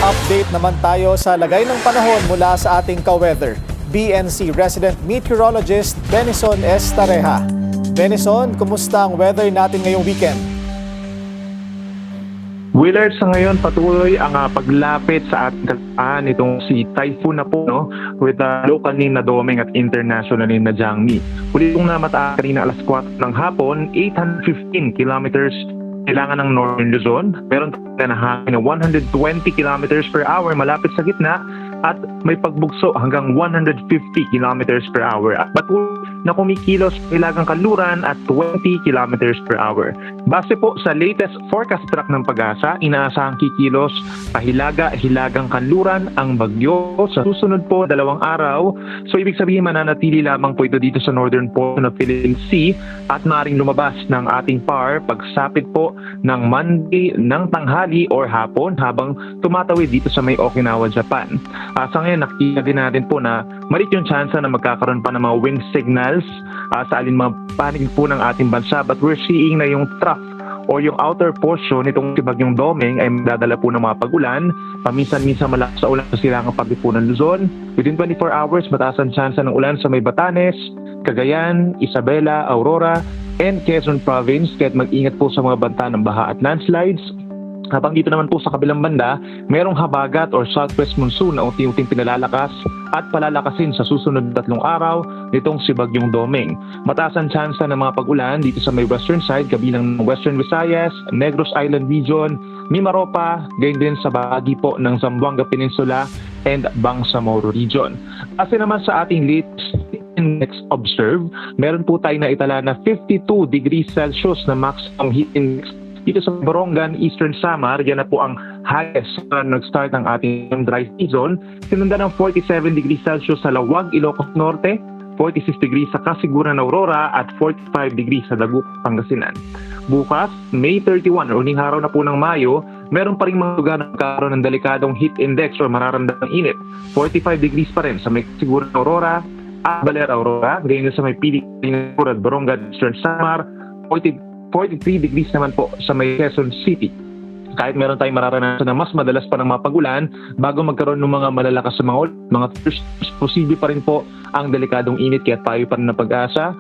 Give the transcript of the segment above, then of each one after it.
update naman tayo sa lagay ng panahon mula sa ating ka-weather. BNC resident meteorologist Benison S. Tareja. Benison, kumusta ang weather natin ngayong weekend? Willard, sa ngayon patuloy ang paglapit sa ating kataan itong si Typhoon na po, no? With local name na Domeng at international name na Jiangmi. Huli itong namataan kanina alas 4 ng hapon, 815 kilometers kailangan ng Northern Luzon. Meron na hangin na 120 kilometers per hour malapit sa gitna at may pagbugso hanggang 150 kilometers per hour. At patuloy na kumikilos Hilagang Kanluran at 20 kilometers per hour. Base po sa latest forecast track ng Pag-asa, inaasahang kikilos sa Hilagang Kanluran ang bagyo sa susunod po 2 araw. So ibig sabihin mananatili lamang po ito dito sa northern portion of Philippine Sea at maaaring lumabas ng ating PAR pagsapit po ng Monday ng tanghali or hapon habang tumatawid dito sa may Okinawa, Japan. Sa ngayon nakikita din natin po na malit yung chance na magkakaroon pa ng mga wind signals sa alinmang panig po ng ating bansa, but we're seeing na yung trough o yung outer portion nitong Bagyong Domeng ay magdadala po ng mga pag-ulan. Paminsan-minsan malakas sa ulan sa silangang pagdipunan Luzon. Within 24 hours, mataas ang chance ng ulan sa may Batanes, Cagayan, Isabela, Aurora, and Quezon Province. Kaya't mag-ingat po sa mga banta ng baha at landslides. Habang dito naman po sa kabilang banda, merong habagat or southwest monsoon na unti-unting pinalalakas at palalakasin sa susunod 3 araw nitong si Bagyong Domeng. Mataas ang tsansa ng mga pag-ulan dito sa may western side, kabilang ng Western Visayas, Negros Island Region, Mimaropa, gayon din sa bahagi po ng Zamboanga Peninsula and Bangsamoro Region. Kasi naman sa ating latest index observed, meron po tayo na itala na 52 degrees Celsius na maximum heat index dito sa Borongan, Eastern Samar. Yan na po ang highest na nag-start ang ating dry season. Sinundan ng 47 degrees Celsius sa Lawag, Ilocos Norte, 46 degrees sa Kasiguran, Aurora, at 45 degrees sa Dagup, Pangasinan. Bukas, May 31, uling araw na po ng Mayo, meron pa rin mga lugar na magkakaroon ng delikadong heat index o mararamdamang init. 45 degrees pa rin sa may Kasiguran, Aurora, at Baler, Aurora, ganyan sa may Pilipinas, Borongan, Eastern Samar, 43 degrees naman po sa may Quezon City. Kahit meron tayong mararanasan na mas madalas pa ng mga pag-ulan, bago magkaroon ng mga malalakas na mga posible pa rin po ang delikadong init, kaya tayo pa rin na Pag-asa.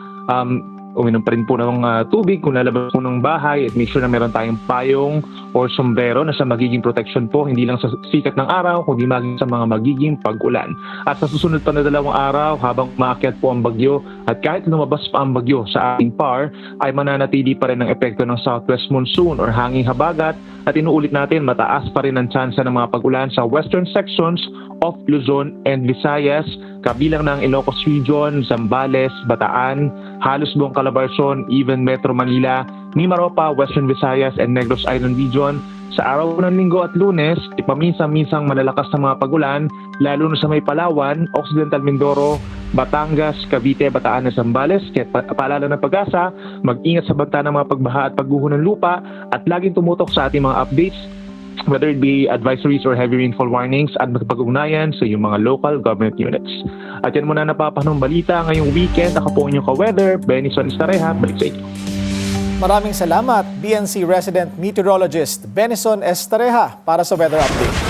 Uminom pa rin po ng tubig kung lalabas po ng bahay at make sure na meron tayong payong or sombrero na sa magiging protection po, hindi lang sa sikat ng araw, kundi maging sa mga magiging pag-ulan. At sa susunod pa na 2 araw, habang maakyat po ang bagyo at kahit lumabas pa ang bagyo sa ating PAR, ay mananatili pa rin ang epekto ng southwest monsoon or hanging habagat. At inuulit natin, mataas pa rin ang tsansa ng mga pag-ulan sa western sections of Luzon and Visayas, kabilang ng Ilocos Region, Zambales, Bataan, halos buong Calabarzon, even Metro Manila, Mimaropa, Western Visayas, and Negros Island Region. Sa araw ng Linggo at Lunes, paminsan-minsang malalakas na mga pag-ulan, lalo na sa may Palawan, Occidental Mindoro, Batangas, Cavite, Bataan at Zambales. Kaya paalala ng Pag-asa, mag-ingat sa banta ng mga pagbaha at pagguho ng lupa at laging tumutok sa ating mga updates, whether it be advisories or heavy rainfall warnings, at magpag-ugnayan sa iyong mga local government units. At yan muna napapanong balita ngayong weekend. Ako po inyong ka-weather, Benison S. Tareja. Balik sa inyo. Maraming salamat, BNC resident meteorologist Benison S. Tareja para sa weather update.